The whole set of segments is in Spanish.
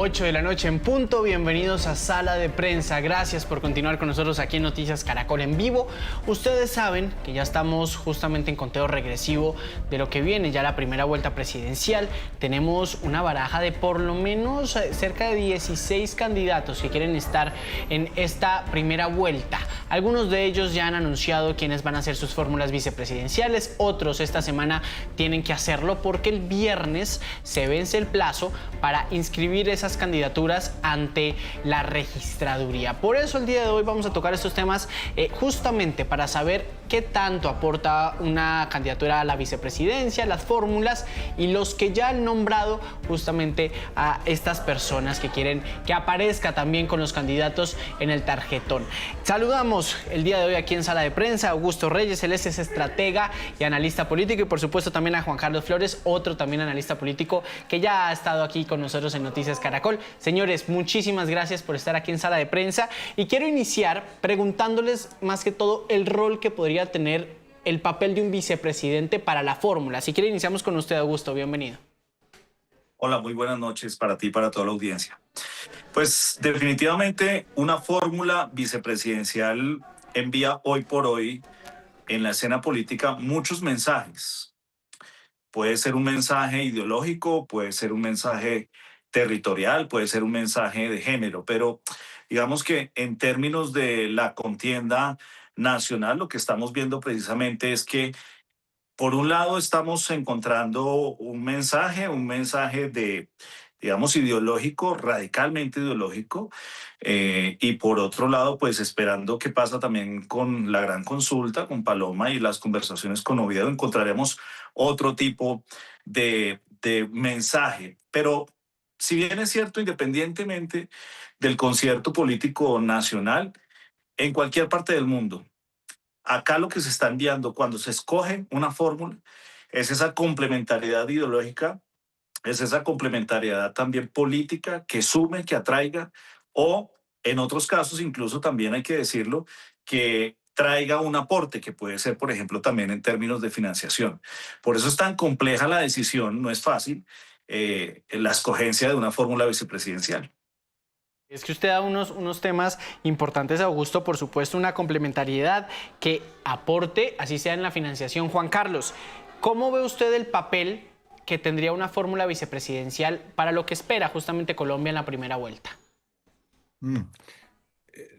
8 de la noche en punto. Bienvenidos a Sala de Prensa. Gracias por continuar con nosotros aquí en Noticias Caracol en vivo. Ustedes saben que ya estamos justamente en conteo regresivo de lo que viene, ya la primera vuelta presidencial. Tenemos una baraja de por lo menos cerca de 16 candidatos que quieren estar en esta primera vuelta. Algunos de ellos ya han anunciado quiénes van a ser sus fórmulas vicepresidenciales. Otros esta semana tienen que hacerlo porque el viernes se vence el plazo para inscribir esas candidaturas ante la registraduría. Por eso el día de hoy vamos a tocar estos temas justamente para saber qué tanto aporta una candidatura a la vicepresidencia, las fórmulas y los que ya han nombrado justamente a estas personas que quieren que aparezca también con los candidatos en el tarjetón. Saludamos el día de hoy aquí en Sala de Prensa a Augusto Reyes, él es estratega y analista político, y por supuesto también a Juan Carlos Flores, otro también analista político que ya ha estado aquí con nosotros en Noticias Caracol. Señores, muchísimas gracias por estar aquí en Sala de Prensa y quiero iniciar preguntándoles más que todo el rol que podría tener el papel de un vicepresidente para la fórmula. Si quiere, iniciamos con usted, Augusto. Bienvenido. Hola, muy buenas noches para ti y para toda la audiencia. Pues definitivamente una fórmula vicepresidencial envía hoy por hoy en la escena política muchos mensajes. Puede ser un mensaje ideológico, puede ser un mensaje territorial, puede ser un mensaje de género, pero digamos que en términos de la contienda nacional, lo que estamos viendo precisamente es que por un lado estamos encontrando un mensaje de, digamos, ideológico, radicalmente ideológico, y por otro lado, pues esperando qué pasa también con la gran consulta, con Paloma y las conversaciones con Oviedo, encontraremos otro tipo de mensaje. Pero si bien es cierto, independientemente del concierto político nacional, en cualquier parte del mundo, acá lo que se está enviando cuando se escoge una fórmula es esa complementariedad ideológica, es esa complementariedad también política que sume, que atraiga, o en otros casos incluso también hay que decirlo, que traiga un aporte que puede ser, por ejemplo, también en términos de financiación. Por eso es tan compleja la decisión, no es fácil, la escogencia de una fórmula vicepresidencial. Es que usted da unos temas importantes, Augusto, por supuesto, una complementariedad que aporte, así sea en la financiación. Juan Carlos, ¿cómo ve usted el papel que tendría una fórmula vicepresidencial para lo que espera justamente Colombia en la primera vuelta?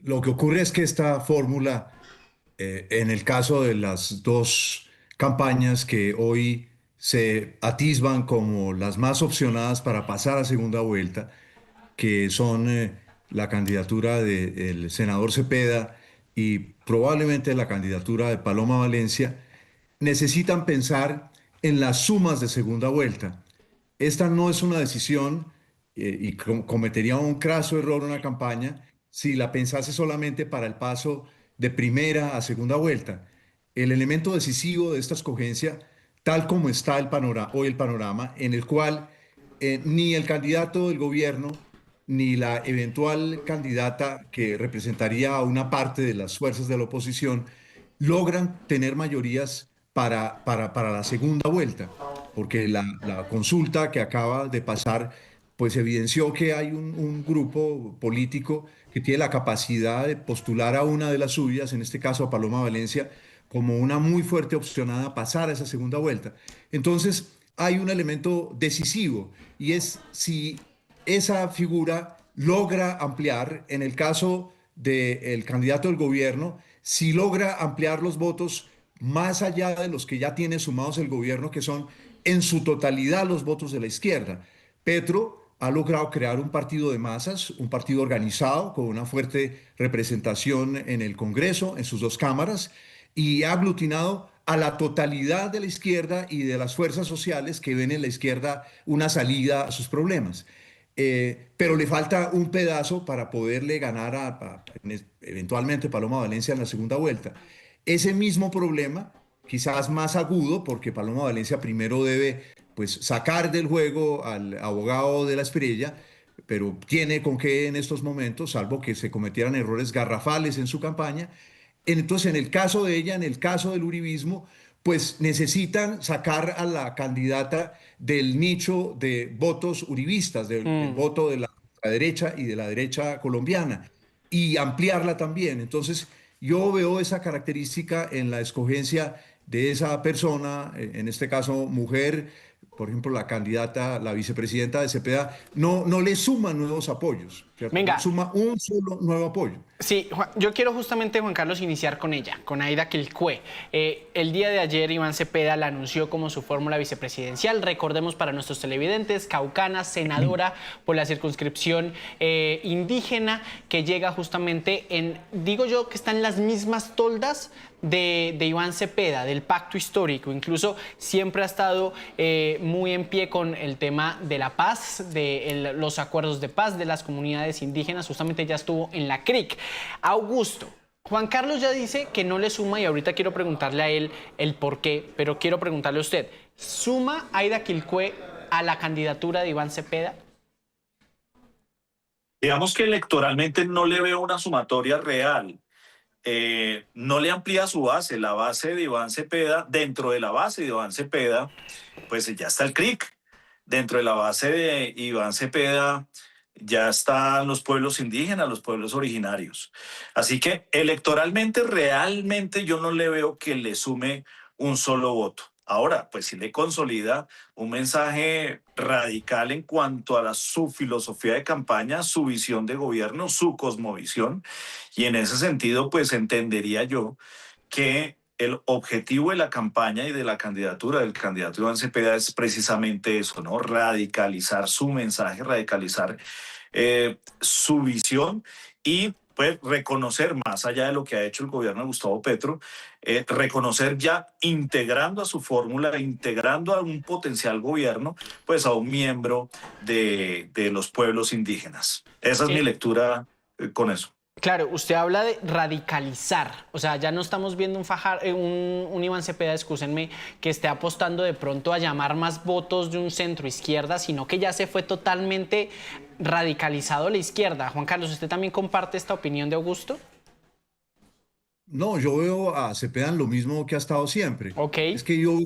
Lo que ocurre es que esta fórmula, en el caso de las dos campañas que hoy se atisban como las más opcionadas para pasar a segunda vuelta, que son la candidatura del senador Cepeda y probablemente la candidatura de Paloma Valencia, necesitan pensar en las sumas de segunda vuelta. Esta no es una decisión y cometería un craso error una campaña si la pensase solamente para el paso de primera a segunda vuelta. El elemento decisivo de esta escogencia, tal como está hoy el panorama, en el cual ni el candidato del gobierno ni la eventual candidata que representaría a una parte de las fuerzas de la oposición logran tener mayorías para la segunda vuelta, porque la consulta que acaba de pasar pues evidenció que hay un grupo político que tiene la capacidad de postular a una de las suyas, en este caso a Paloma Valencia, como una muy fuerte opcionada a pasar a esa segunda vuelta. Entonces hay un elemento decisivo y es si esa figura logra ampliar, en el caso del candidato del gobierno, si logra ampliar los votos más allá de los que ya tiene sumados el gobierno, que son en su totalidad los votos de la izquierda. Petro ha logrado crear un partido de masas, un partido organizado con una fuerte representación en el Congreso, en sus dos cámaras, y ha aglutinado a la totalidad de la izquierda y de las fuerzas sociales que ven en la izquierda una salida a sus problemas. Pero le falta un pedazo para poderle ganar eventualmente Paloma Valencia en la segunda vuelta. Ese mismo problema, quizás más agudo, porque Paloma Valencia primero debe pues, sacar del juego al abogado de la Espriella, pero tiene con qué en estos momentos, salvo que se cometieran errores garrafales en su campaña. Entonces, en el caso de ella, en el caso del uribismo, pues necesitan sacar a la candidata del nicho de votos uribistas, del voto de la ultraderecha y de la derecha colombiana, y ampliarla también. Entonces, yo veo esa característica en la escogencia de esa persona, en este caso mujer, por ejemplo, la candidata, la vicepresidenta de Cepeda, no le suma nuevos apoyos, ¿cierto? Venga, Suma un solo nuevo apoyo. sí, yo quiero justamente, Juan Carlos, iniciar con ella, con Aida Quilcue. El día de ayer Iván Cepeda la anunció como su fórmula vicepresidencial. Recordemos para nuestros televidentes, caucana, senadora por la circunscripción indígena, que llega justamente digo yo, que está en las mismas toldas de Iván Cepeda, del pacto histórico. Incluso siempre ha estado muy en pie con el tema de la paz, de los acuerdos de paz de las comunidades indígenas. Justamente ya estuvo en la CRIC. Augusto, Juan Carlos ya dice que no le suma y ahorita quiero preguntarle a él el por qué, pero quiero preguntarle a usted, ¿suma Aida Quilcue a la candidatura de Iván Cepeda? Digamos que electoralmente no le veo una sumatoria real. No le amplía su base, la base de Iván Cepeda. Dentro de la base de Iván Cepeda, pues ya está el CRIC. Dentro de la base de Iván Cepeda ya están los pueblos indígenas, los pueblos originarios. Así que electoralmente, realmente yo no le veo que le sume un solo voto. Ahora, pues sí le consolida un mensaje radical en cuanto a su filosofía de campaña, su visión de gobierno, su cosmovisión. Y en ese sentido, pues entendería yo que el objetivo de la campaña y de la candidatura del candidato Iván Cepeda es precisamente eso, ¿no? Radicalizar su mensaje, radicalizar su visión y pues reconocer, más allá de lo que ha hecho el gobierno de Gustavo Petro, reconocer ya integrando a su fórmula, integrando a un potencial gobierno, pues a un miembro de los pueblos indígenas. Esa es mi lectura con eso. Claro, usted habla de radicalizar, o sea, ya no estamos viendo un Iván Cepeda, excúsenme, que esté apostando de pronto a llamar más votos de un centro izquierda, sino que ya se fue totalmente radicalizado a la izquierda. Juan Carlos, ¿usted también comparte esta opinión de Augusto? No, yo veo a Cepeda en lo mismo que ha estado siempre. Ok. Es que yo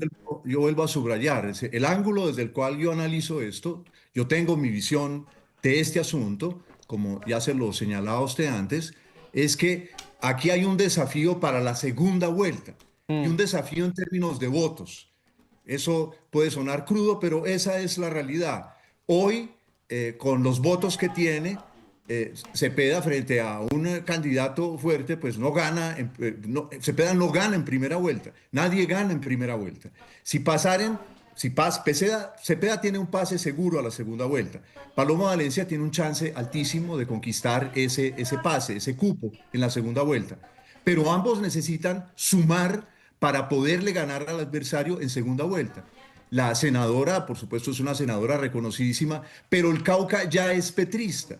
vuelvo a subrayar, el ángulo desde el cual yo analizo esto, yo tengo mi visión de este asunto, como ya se lo señalaba usted antes, es que aquí hay un desafío para la segunda vuelta y un desafío en términos de votos. Eso puede sonar crudo, pero esa es la realidad. Hoy, con los votos que tiene, Cepeda frente a un candidato fuerte, pues no gana, Cepeda no gana en primera vuelta, nadie gana en primera vuelta. Si pasaren, Cepeda tiene un pase seguro a la segunda vuelta. Paloma Valencia tiene un chance altísimo de conquistar ese pase, ese cupo en la segunda vuelta. Pero ambos necesitan sumar para poderle ganar al adversario en segunda vuelta. La senadora, por supuesto, es una senadora reconocidísima, pero el Cauca ya es petrista.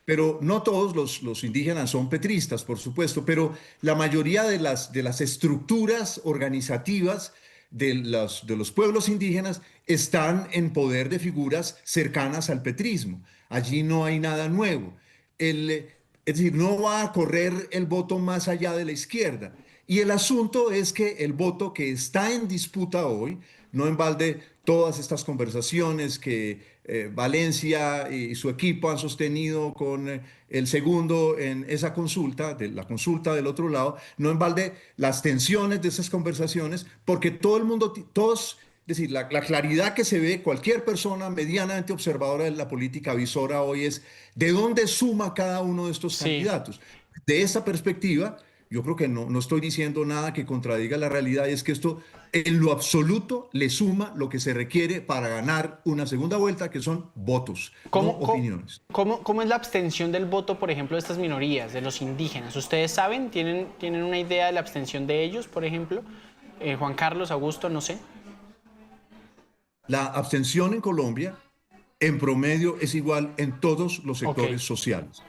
Pero no todos los indígenas son petristas, por supuesto, pero la mayoría de las estructuras organizativas de los pueblos indígenas están en poder de figuras cercanas al petrismo. Allí no hay nada nuevo. Es decir, no va a correr el voto más allá de la izquierda. Y el asunto es que el voto que está en disputa hoy, no en balde todas estas conversaciones que Valencia y su equipo han sostenido con el segundo en esa consulta, de la consulta del otro lado, no en balde las tensiones de esas conversaciones, porque todo el mundo, todos, es decir, la claridad que se ve, cualquier persona medianamente observadora de la política visora hoy es de dónde suma cada uno de estos candidatos. De esta perspectiva, yo creo que no estoy diciendo nada que contradiga la realidad, y es que esto en lo absoluto le suma lo que se requiere para ganar una segunda vuelta, que son votos, no opiniones. ¿Cómo es la abstención del voto, por ejemplo, de estas minorías, de los indígenas? ¿Ustedes saben? ¿Tienen una idea de la abstención de ellos, por ejemplo? Juan Carlos, Augusto, no sé. La abstención en Colombia, en promedio, es igual en todos los sectores sociales.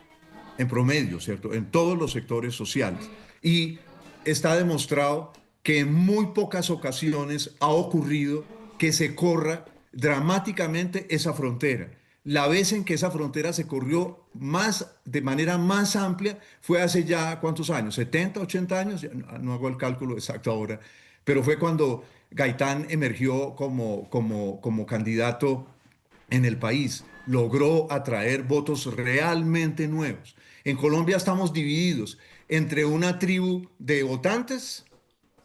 En promedio, ¿cierto? En todos los sectores sociales. Y está demostrado que en muy pocas ocasiones ha ocurrido que se corra dramáticamente esa frontera. La vez en que esa frontera se corrió de manera más amplia fue hace ya, ¿cuántos años? ¿70, 80 años? No hago el cálculo exacto ahora, pero fue cuando Gaitán emergió como candidato en el país. logró atraer votos realmente nuevos. En Colombia estamos divididos entre una tribu de votantes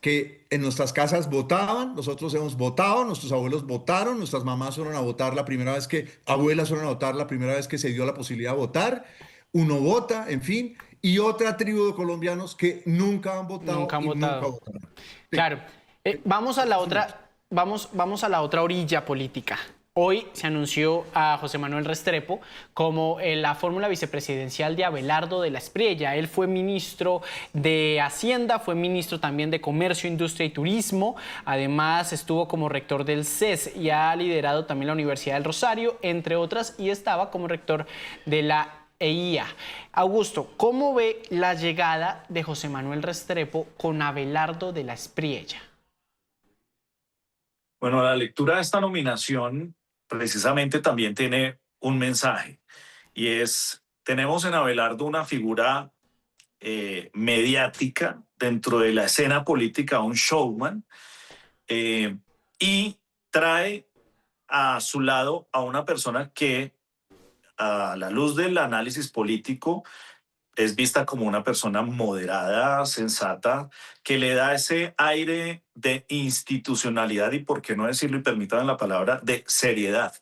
que en nuestras casas votaban, nosotros hemos votado, nuestros abuelos votaron, nuestras mamás fueron a votar la primera vez que, abuelas fueron a votar la primera vez que se dio la posibilidad de votar, uno vota, en fin, y otra tribu de colombianos que nunca han votado Nunca han y nunca votado. votarán. Sí, Claro. Vamos a la otra, vamos a la otra orilla política. Hoy se anunció a José Manuel Restrepo como la fórmula vicepresidencial de Abelardo de la Espriella. Él fue ministro de Hacienda, fue ministro también de Comercio, Industria y Turismo. Además, estuvo como rector del CES y ha liderado también la Universidad del Rosario, entre otras, y estaba como rector de la EIA. Augusto, ¿cómo ve la llegada de José Manuel Restrepo con Abelardo de la Espriella? Bueno, la lectura de esta nominación precisamente también tiene un mensaje y es, tenemos en Abelardo una figura mediática dentro de la escena política, un showman, eh, y trae a su lado a una persona que a la luz del análisis político es vista como una persona moderada, sensata, que le da ese aire de institucionalidad y, por qué no decirlo, y permítanme la palabra, de seriedad.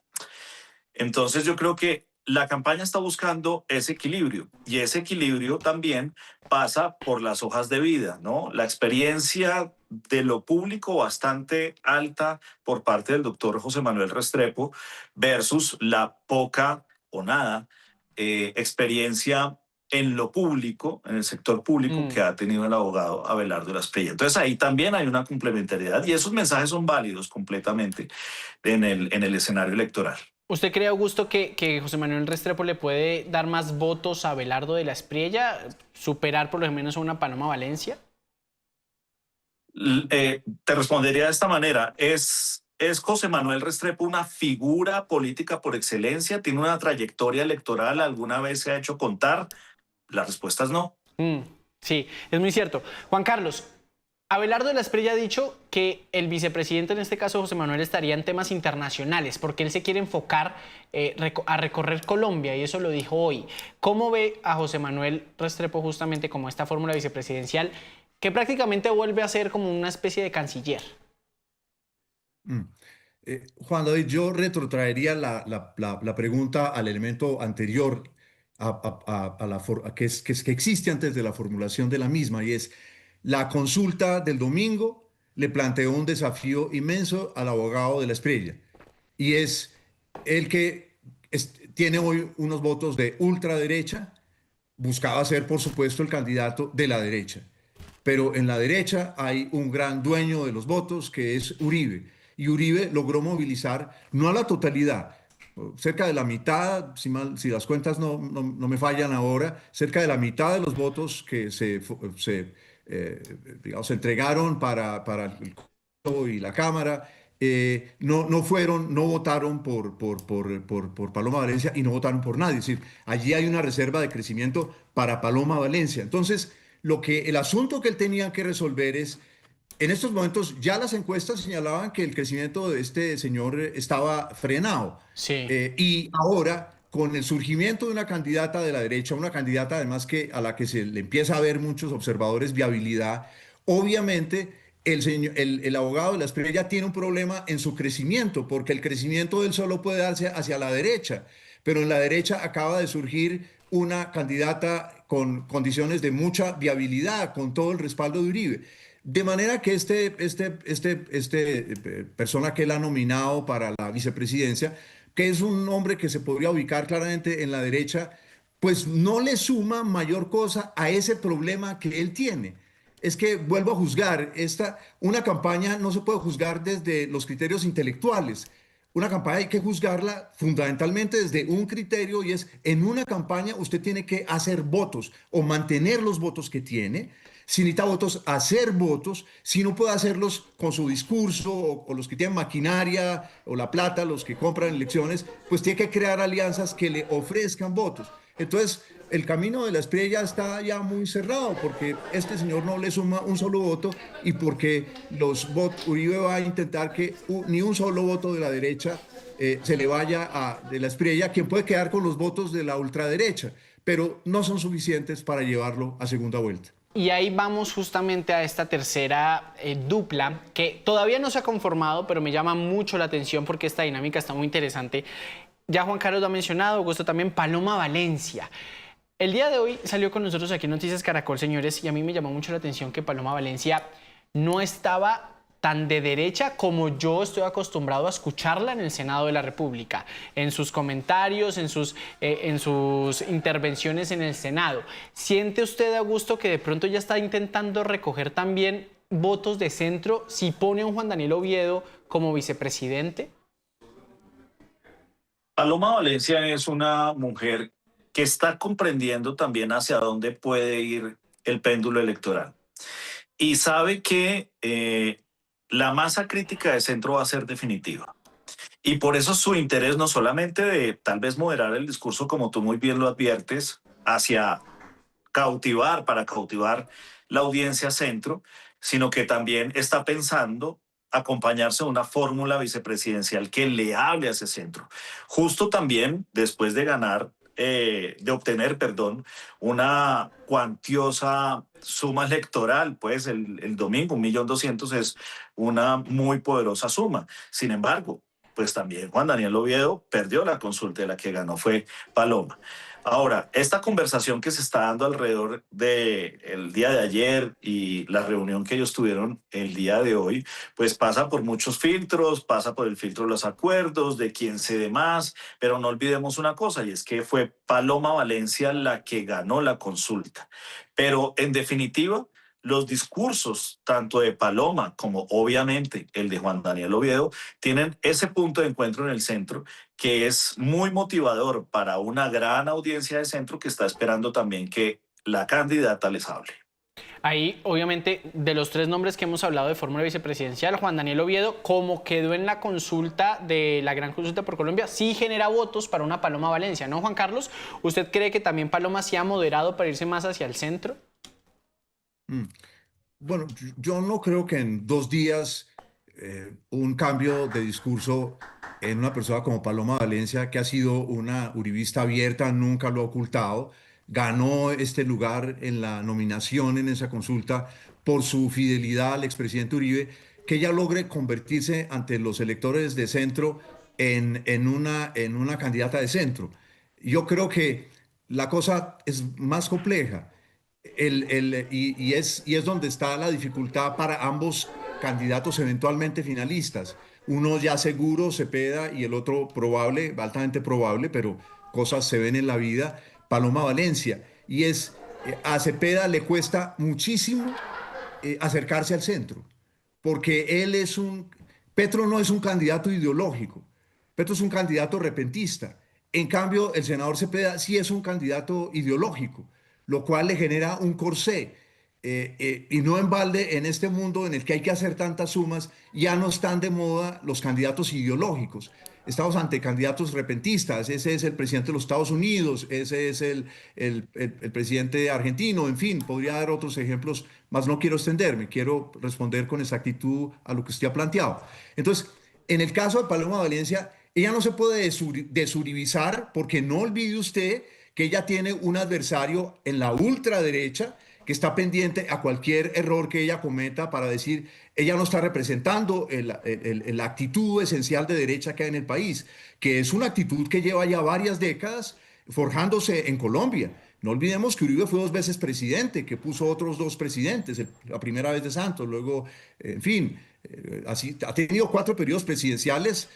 Entonces yo creo que la campaña está buscando ese equilibrio y ese equilibrio también pasa por las hojas de vida, ¿no? La experiencia de lo público bastante alta por parte del doctor José Manuel Restrepo versus la poca o nada experiencia en lo público, en el sector público que Mm. ha tenido el abogado Abelardo Lasprilla. Entonces ahí también hay una complementariedad y esos mensajes son válidos completamente en el escenario electoral. ¿Usted cree, Augusto, que José Manuel Restrepo le puede dar más votos a Abelardo de la Espriella, superar por lo menos a una Paloma Valencia? Te respondería de esta manera. ¿Es José Manuel Restrepo una figura política por excelencia? ¿Tiene una trayectoria electoral? ¿Alguna vez se ha hecho contar? La respuesta es no. Sí, es muy cierto. Juan Carlos, Abelardo de la Espriella ha dicho que el vicepresidente, en este caso José Manuel, estaría en temas internacionales porque él se quiere enfocar a recorrer Colombia y eso lo dijo hoy. ¿Cómo ve a José Manuel Restrepo justamente como esta fórmula vicepresidencial que prácticamente vuelve a ser como una especie de canciller? Mm. Juan David, yo retrotraería la pregunta al elemento anterior que existe antes de la formulación de la misma, y es la consulta del domingo le planteó un desafío inmenso al abogado de la Espriella, y es el que tiene hoy unos votos de ultraderecha, buscaba ser, por supuesto, el candidato de la derecha. Pero en la derecha hay un gran dueño de los votos que es Uribe. Y Uribe logró movilizar, no a la totalidad, cerca de la mitad, si las cuentas no me fallan ahora, cerca de la mitad de los votos que digamos, se entregaron para el Congreso y la Cámara, no votaron por Paloma Valencia y no votaron por nadie. Es decir, allí hay una reserva de crecimiento para Paloma Valencia. Entonces, el asunto que él tenía que resolver es, en estos momentos ya las encuestas señalaban que el crecimiento de este señor estaba frenado. Sí. Y ahora, con el surgimiento de una candidata de la derecha, una candidata además a la que se le empieza a ver muchos observadores viabilidad, obviamente el abogado de la Espriella tiene un problema en su crecimiento, porque el crecimiento de él solo puede darse hacia la derecha, pero en la derecha acaba de surgir una candidata con condiciones de mucha viabilidad, con todo el respaldo de Uribe. De manera que persona que él ha nominado para la vicepresidencia, que es un hombre que se podría ubicar claramente en la derecha, pues no le suma mayor cosa a ese problema que él tiene. Es que vuelvo a juzgar, una campaña no se puede juzgar desde los criterios intelectuales. Una campaña hay que juzgarla fundamentalmente desde un criterio, y es, en una campaña usted tiene que hacer votos o mantener los votos que tiene. Si necesita votos, hacer votos. Si no puede hacerlos con su discurso o los que tienen maquinaria o la plata, los que compran elecciones, pues tiene que crear alianzas que le ofrezcan votos. Entonces, el camino de la Espriella está ya muy cerrado porque este señor no le suma un solo voto y porque Uribe va a intentar que ni un solo voto de la derecha se le vaya de la Espriella, quien puede quedar con los votos de la ultraderecha, pero no son suficientes para llevarlo a segunda vuelta. Y ahí vamos justamente a esta tercera dupla que todavía no se ha conformado, pero me llama mucho la atención porque esta dinámica está muy interesante. Ya Juan Carlos lo ha mencionado, Augusto también, Paloma Valencia. El día de hoy salió con nosotros aquí en Noticias Caracol, señores, y a mí me llamó mucho la atención que Paloma Valencia no estaba tan de derecha como yo estoy acostumbrado a escucharla en el Senado de la República, en sus comentarios, en sus intervenciones en el Senado. ¿Siente usted, Augusto, que de pronto ya está intentando recoger también votos de centro si pone a un Juan Daniel Oviedo como vicepresidente? Paloma Valencia es una mujer que está comprendiendo también hacia dónde puede ir el péndulo electoral y sabe que la masa crítica de centro va a ser definitiva. Y por eso su interés no solamente de tal vez moderar el discurso, como tú muy bien lo adviertes, hacia para cautivar la audiencia centro, sino que también está pensando acompañarse de una fórmula vicepresidencial que le hable a ese centro. Justo también después de de obtener, perdón, una cuantiosa suma electoral, pues el domingo, 1.200.000 es una muy poderosa suma. Sin embargo, pues también Juan Daniel Oviedo perdió la consulta y la que ganó fue Paloma. Ahora, esta conversación que se está dando alrededor del día de ayer y la reunión que ellos tuvieron el día de hoy, pues pasa por muchos filtros, pasa por el filtro de los acuerdos, de quién cede más, pero no olvidemos una cosa, y es que fue Paloma Valencia la que ganó la consulta. Pero en definitiva, los discursos, tanto de Paloma como obviamente el de Juan Daniel Oviedo, tienen ese punto de encuentro en el centro que es muy motivador para una gran audiencia de centro que está esperando también que la candidata les hable. Ahí, obviamente, de los tres nombres que hemos hablado de fórmula vicepresidencial, Juan Daniel Oviedo, como quedó en la consulta de la gran consulta por Colombia, sí genera votos para una Paloma Valencia, ¿no, Juan Carlos? ¿Usted cree que también Paloma se ha moderado para irse más hacia el centro? Bueno, yo no creo que en 2 días un cambio de discurso en una persona como Paloma Valencia, que ha sido una uribista abierta, nunca lo ha ocultado, ganó este lugar en la nominación en esa consulta por su fidelidad al expresidente Uribe, que ella logre convertirse ante los electores de centro en una candidata de centro. Yo creo que la cosa es más compleja y es donde está la dificultad para ambos candidatos eventualmente finalistas. Uno ya seguro, Cepeda, y el otro probable, altamente probable, pero cosas se ven en la vida, Paloma Valencia. A Cepeda le cuesta muchísimo acercarse al centro, porque Petro no es un candidato ideológico, Petro es un candidato repentista. En cambio, el senador Cepeda sí es un candidato ideológico, lo cual le genera un corsé. Y no en balde, en este mundo en el que hay que hacer tantas sumas, ya no están de moda los candidatos ideológicos. Estamos ante candidatos repentistas. Ese es el presidente de los Estados Unidos, ese es el presidente argentino, en fin, podría dar otros ejemplos, mas no quiero extenderme, quiero responder con exactitud a lo que usted ha planteado. Entonces, en el caso de Paloma Valencia, ella no se puede desuribizar porque no olvide usted que ella tiene un adversario en la ultraderecha que está pendiente a cualquier error que ella cometa para decir, ella no está representando la actitud esencial de derecha que hay en el país, que es una actitud que lleva ya varias décadas forjándose en Colombia. No olvidemos que Uribe fue 2 veces presidente, que puso otros 2 presidentes, la primera vez de Santos, luego, en fin, así, ha tenido 4 periodos presidenciales,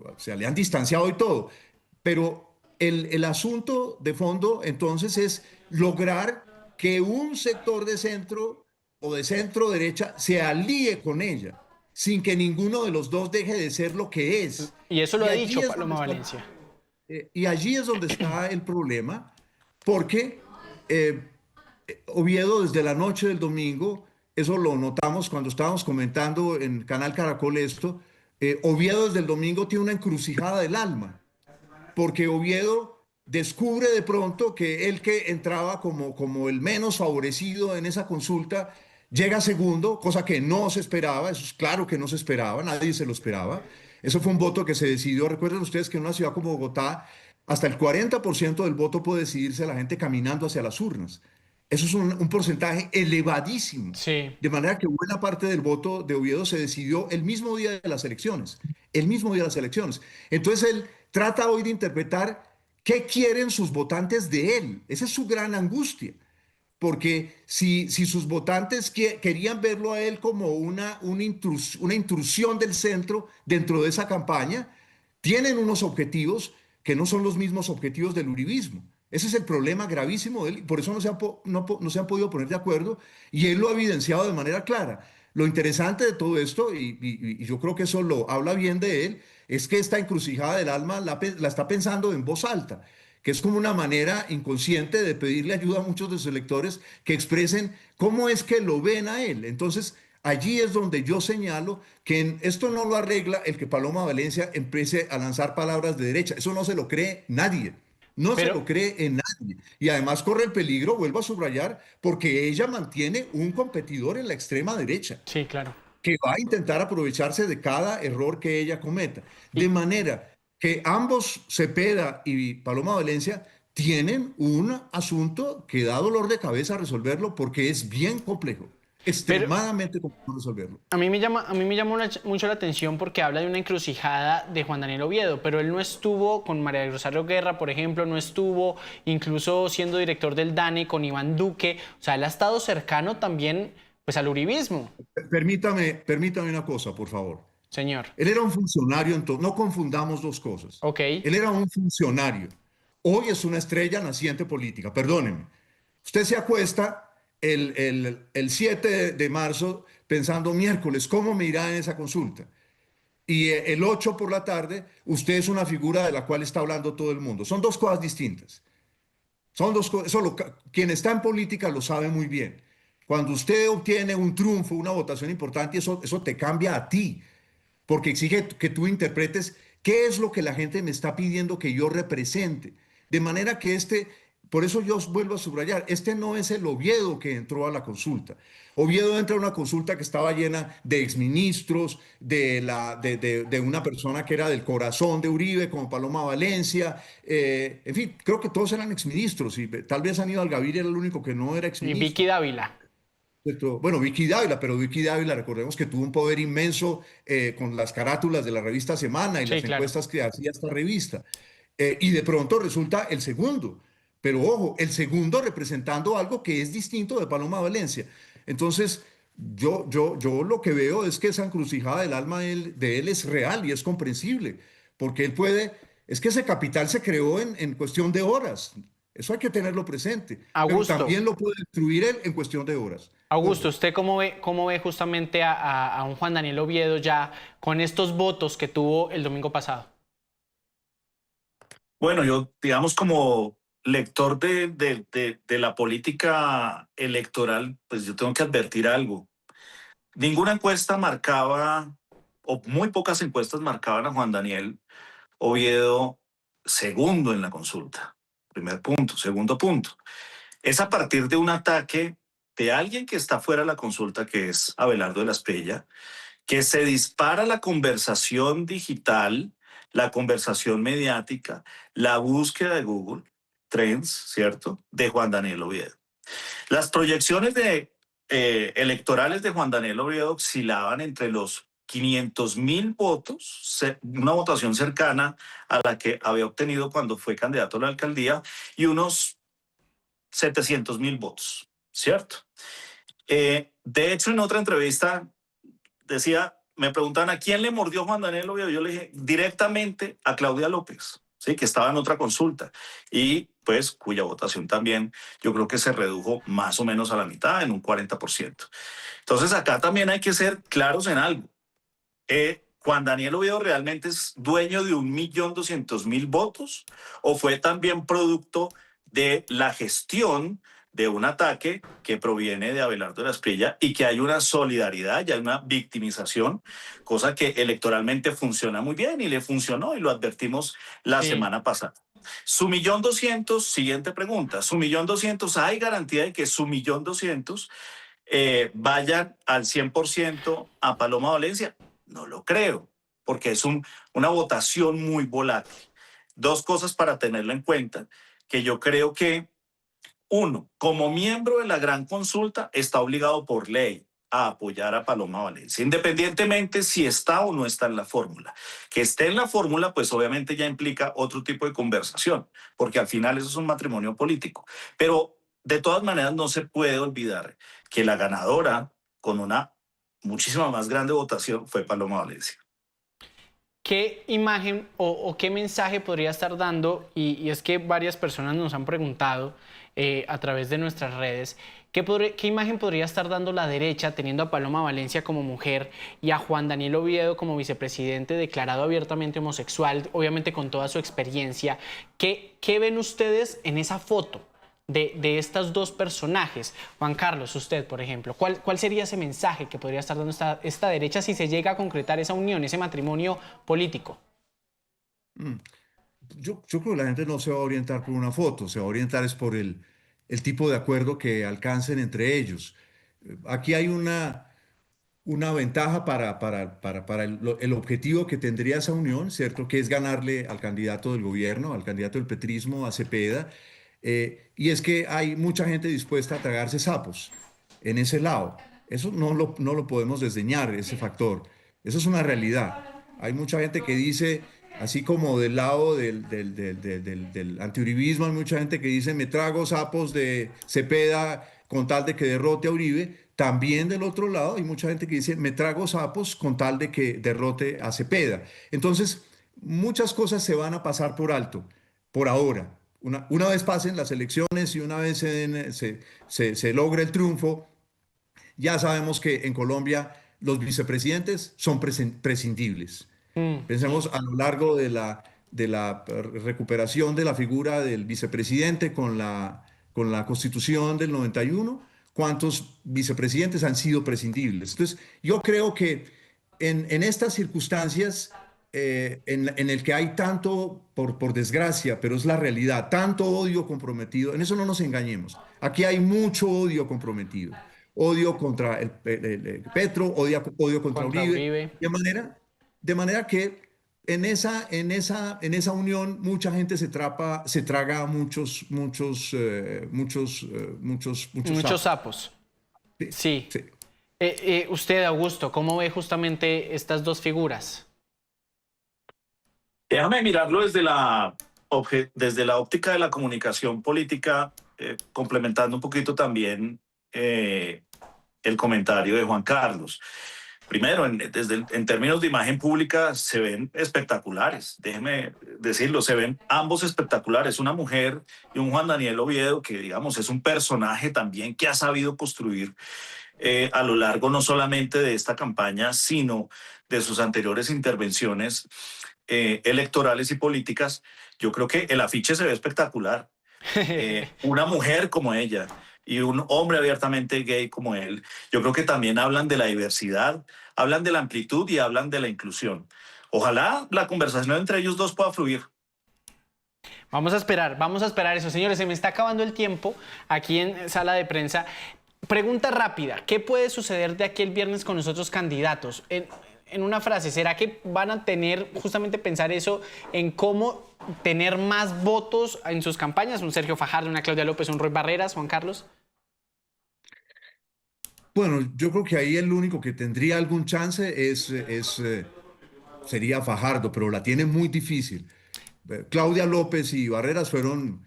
o sea, le han distanciado y todo, pero el asunto de fondo entonces es lograr que un sector de centro o de centro derecha se alíe con ella, sin que ninguno de los dos deje de ser lo que es. Y eso lo Y ha allí dicho es Paloma donde está, Valencia. y allí es donde está el problema, porque eh, Oviedo desde la noche del domingo, eso lo notamos cuando estábamos comentando en Canal Caracol Oviedo desde el domingo tiene una encrucijada del alma porque Oviedo descubre de pronto que el que entraba como el menos favorecido en esa consulta llega segundo, cosa que no se esperaba, eso es claro que no se esperaba, nadie se lo esperaba. Eso fue un voto que se decidió. Recuerden ustedes que en una ciudad como Bogotá, hasta el 40% del voto puede decidirse la gente caminando hacia las urnas. Eso es un porcentaje elevadísimo. Sí. De manera que buena parte del voto de Oviedo se decidió el mismo día de las elecciones. El mismo día de las elecciones. Entonces él trata hoy de interpretar qué quieren sus votantes de él. Esa es su gran angustia. Porque si sus votantes querían verlo a él como una intrusión del centro dentro de esa campaña, tienen unos objetivos que no son los mismos objetivos del uribismo. Ese es el problema gravísimo de él, y por eso no se han podido poner de acuerdo, y él lo ha evidenciado de manera clara. Lo interesante de todo esto, y yo creo que eso lo habla bien de él, es que esta encrucijada del alma la está pensando en voz alta, que es como una manera inconsciente de pedirle ayuda a muchos de sus electores que expresen cómo es que lo ven a él. Entonces, allí es donde yo señalo que esto no lo arregla el que Paloma Valencia empiece a lanzar palabras de derecha. Eso no se lo cree nadie. No se Pero, lo cree en nadie. Y además corre el peligro, vuelvo a subrayar, porque ella mantiene un competidor en la extrema derecha sí, claro. que va a intentar aprovecharse de cada error que ella cometa. De Y, manera que ambos, Cepeda y Paloma Valencia, tienen un asunto que da dolor de cabeza resolverlo porque es bien complejo, pero extremadamente complejo resolverlo. a mí me llama mucho la atención porque habla de una encrucijada de Juan Daniel Oviedo, pero él no estuvo con María del Rosario Guerra, por ejemplo, no estuvo incluso siendo director del DANE con Iván Duque. O sea, él ha estado cercano también pues al uribismo, Permítame una cosa, por favor. señor. Él era un funcionario, no confundamos dos cosas. Ok. Él era un funcionario. Hoy es una estrella naciente política, perdónenme. Usted se acuesta el 7 de marzo pensando miércoles, ¿cómo me irá en esa consulta? Y el 8 por la tarde, usted es una figura de la cual está hablando todo el mundo. Son dos cosas distintas. Son dos cosas, quien está en política lo sabe muy bien. Cuando usted obtiene un triunfo, una votación importante, eso te cambia a ti porque exige que tú interpretes qué es lo que la gente me está pidiendo que yo represente. De manera que por eso yo vuelvo a subrayar, este no es el Oviedo que entró a la consulta. Oviedo entra a una consulta que estaba llena de exministros, de una persona que era del corazón de Uribe, como Paloma Valencia, en fin, creo que todos eran exministros y tal vez Aníbal Gaviria era el único que no era Y exministro. Vicky Dávila. Bueno, Vicky Dávila, pero Vicky Dávila, recordemos que tuvo un poder inmenso con las carátulas de la revista Semana y Sí, las claro. encuestas que hacía esta revista. Y de pronto resulta el segundo, pero ojo, el segundo representando algo que es distinto de Paloma Valencia. Entonces, yo lo que veo es que esa encrucijada del alma de él es real y es comprensible, porque es que ese capital se creó en cuestión de horas. Eso hay que tenerlo presente, pero Augusto, también lo puede destruir él en cuestión de horas. Augusto, Ojo. ¿usted cómo ve justamente a un Juan Daniel Oviedo ya con estos votos que tuvo el domingo pasado? Bueno, yo, digamos, como lector de la política electoral, pues yo tengo que advertir algo. Ninguna encuesta marcaba, o muy pocas encuestas marcaban a Juan Daniel Oviedo segundo en la consulta. Primer punto. Segundo punto. Es a partir de un ataque de alguien que está fuera de la consulta, que es Abelardo de la Espriella, que se dispara la conversación digital, la conversación mediática, la búsqueda de Google Trends, ¿cierto? De Juan Daniel Oviedo. Las proyecciones electorales de Juan Daniel Oviedo oscilaban entre los 500.000 votos, una votación cercana a la que había obtenido cuando fue candidato a la alcaldía, y unos 700.000 votos, ¿cierto? De hecho, en otra entrevista decía, me preguntan a quién le mordió Juan Daniel Oviedo. Yo le dije directamente a Claudia López, ¿sí? Que estaba en otra consulta y pues cuya votación también yo creo que se redujo más o menos a la mitad, en un 40%. Entonces acá también hay que ser claros en algo. ¿Juan Daniel Oviedo realmente es dueño de 1.200.000 votos o fue también producto de la gestión de un ataque que proviene de Abelardo de la Espriella y que hay una solidaridad, ya hay una victimización, cosa que electoralmente funciona muy bien y le funcionó y lo advertimos la Sí. semana pasada? Su 1.200.000, siguiente pregunta, su 1.200.000, ¿hay garantía de que su 1.200.000 vayan al 100% a Paloma Valencia? No lo creo, porque es una votación muy volátil. Dos cosas para tenerlo en cuenta, que yo creo que uno, como miembro de la gran consulta, está obligado por ley a apoyar a Paloma Valencia, independientemente si está o no está en la fórmula. Que esté en la fórmula, pues obviamente ya implica otro tipo de conversación, porque al final eso es un matrimonio político. Pero de todas maneras no se puede olvidar que la ganadora con una muchísima más grande votación fue Paloma Valencia. ¿Qué imagen o qué mensaje podría estar dando? Y es que varias personas nos han preguntado a través de nuestras redes, ¿qué imagen podría estar dando la derecha teniendo a Paloma Valencia como mujer y a Juan Daniel Oviedo como vicepresidente declarado abiertamente homosexual, obviamente con toda su experiencia? ¿Qué ven ustedes en esa foto de estos dos personajes? Juan Carlos, usted, por ejemplo, ¿cuál sería ese mensaje que podría estar dando esta derecha si se llega a concretar esa unión, ese matrimonio político? Mm. Yo creo que la gente no se va a orientar por una foto, se va a orientar es por el tipo de acuerdo que alcancen entre ellos. Aquí hay una ventaja para el objetivo que tendría esa unión, ¿cierto? Que es ganarle al candidato del gobierno, al candidato del petrismo, a Cepeda. Y es que hay mucha gente dispuesta a tragarse sapos en ese lado. Eso no lo podemos desdeñar, ese factor. Eso es una realidad. Hay mucha gente que dice, así como del lado del antiuribismo, hay mucha gente que dice, me trago sapos de Cepeda con tal de que derrote a Uribe. También del otro lado hay mucha gente que dice, me trago sapos con tal de que derrote a Cepeda. Entonces, muchas cosas se van a pasar por alto, por ahora. Una vez pasen las elecciones y una vez se logre el triunfo, ya sabemos que en Colombia los vicepresidentes son prescindibles. Pensemos a lo largo de la recuperación de la figura del vicepresidente con la Constitución del 91, cuántos vicepresidentes han sido prescindibles. Entonces, yo creo que en estas circunstancias en el que hay tanto, por desgracia, pero es la realidad, tanto odio comprometido, en eso no nos engañemos. Aquí hay mucho odio comprometido. Odio contra el Petro, odio contra Contra Uribe, Uribe. de manera que en esa unión mucha gente se traga muchos Muchos sapos. sapos. Sí, Sí. sí. Usted, Augusto, ¿cómo ve justamente estas dos figuras? Déjame mirarlo desde la óptica de la comunicación política, complementando un poquito también el comentario de Juan Carlos. Primero, en términos de imagen pública, se ven espectaculares. Déjeme decirlo, se ven ambos espectaculares. Una mujer y un Juan Daniel Oviedo, que digamos es un personaje también que ha sabido construir a lo largo no solamente de esta campaña, sino de sus anteriores intervenciones electorales y políticas. Yo creo que el afiche se ve espectacular. Una mujer como ella y un hombre abiertamente gay como él, yo creo que también hablan de la diversidad, hablan de la amplitud y hablan de la inclusión. Ojalá la conversación entre ellos dos pueda fluir. Vamos a esperar eso. Señores, se me está acabando el tiempo aquí en Sala de Prensa. Pregunta rápida, ¿qué puede suceder de aquí el viernes con los otros candidatos? En una frase, ¿será que van a tener, justamente pensar eso, en cómo tener más votos en sus campañas? Un Sergio Fajardo, una Claudia López, un Roy Barreras, Juan Carlos. Bueno, yo creo que ahí el único que tendría algún chance sería Fajardo, pero la tiene muy difícil. Claudia López y Barreras fueron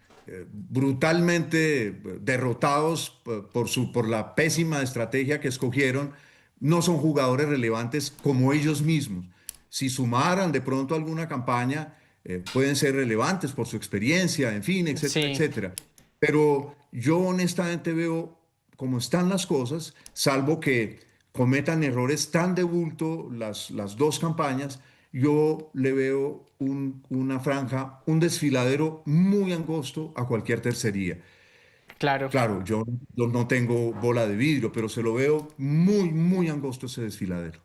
brutalmente derrotados por la pésima estrategia que escogieron. No son jugadores relevantes como ellos mismos. Si sumaran de pronto alguna campaña, pueden ser relevantes por su experiencia, en fin, etcétera, Sí, etcétera. Pero yo honestamente veo cómo están las cosas, salvo que cometan errores tan de bulto las dos campañas. Yo le veo una franja, un desfiladero muy angosto a cualquier tercería. claro. Claro, yo no tengo bola de vidrio, pero se lo veo muy, muy angosto ese desfiladero.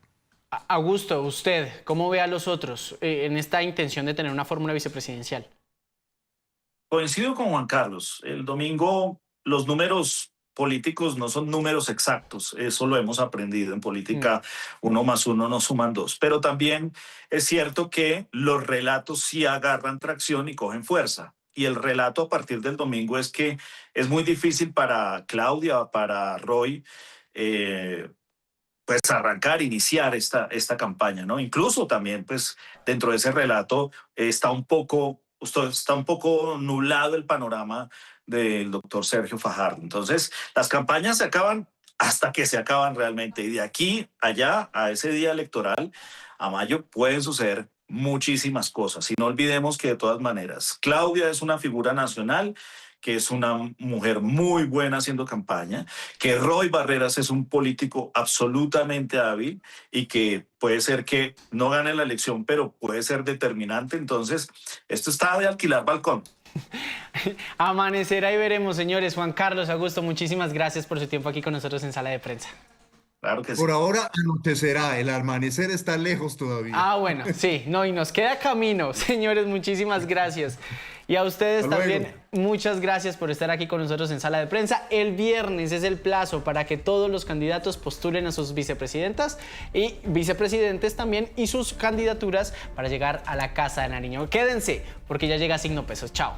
Augusto, usted, ¿cómo ve a los otros en esta intención de tener una fórmula vicepresidencial? Coincido con Juan Carlos. El domingo los números políticos no son números exactos, eso lo hemos aprendido en política, 1 más 1 no suman 2, pero también es cierto que los relatos sí agarran tracción y cogen fuerza. Y el relato a partir del domingo es que es muy difícil para Claudia, para Roy, pues arrancar, iniciar esta campaña, ¿no? Incluso también, pues, dentro de ese relato está un poco nublado el panorama del doctor Sergio Fajardo. Entonces, las campañas se acaban hasta que se acaban realmente. Y de aquí allá, a ese día electoral, a mayo, pueden suceder muchísimas cosas. Y no olvidemos que de todas maneras, Claudia es una figura nacional, que es una mujer muy buena haciendo campaña, que Roy Barreras es un político absolutamente hábil y que puede ser que no gane la elección, pero puede ser determinante. Entonces, esto está de alquilar balcón. Amanecerá y veremos, señores. Juan Carlos, Augusto, muchísimas gracias por su tiempo aquí con nosotros en Sala de Prensa. Claro que sí. Por ahora anochecerá, el amanecer está lejos todavía. Ah, bueno, sí, no, y nos queda camino. Señores, muchísimas gracias. Y a ustedes Hasta también, luego. muchas gracias por estar aquí con nosotros en Sala de Prensa. El viernes es el plazo para que todos los candidatos postulen a sus vicepresidentas y vicepresidentes también y sus candidaturas para llegar a la Casa de Nariño. Quédense, porque ya llega Signo Pesos. Chao.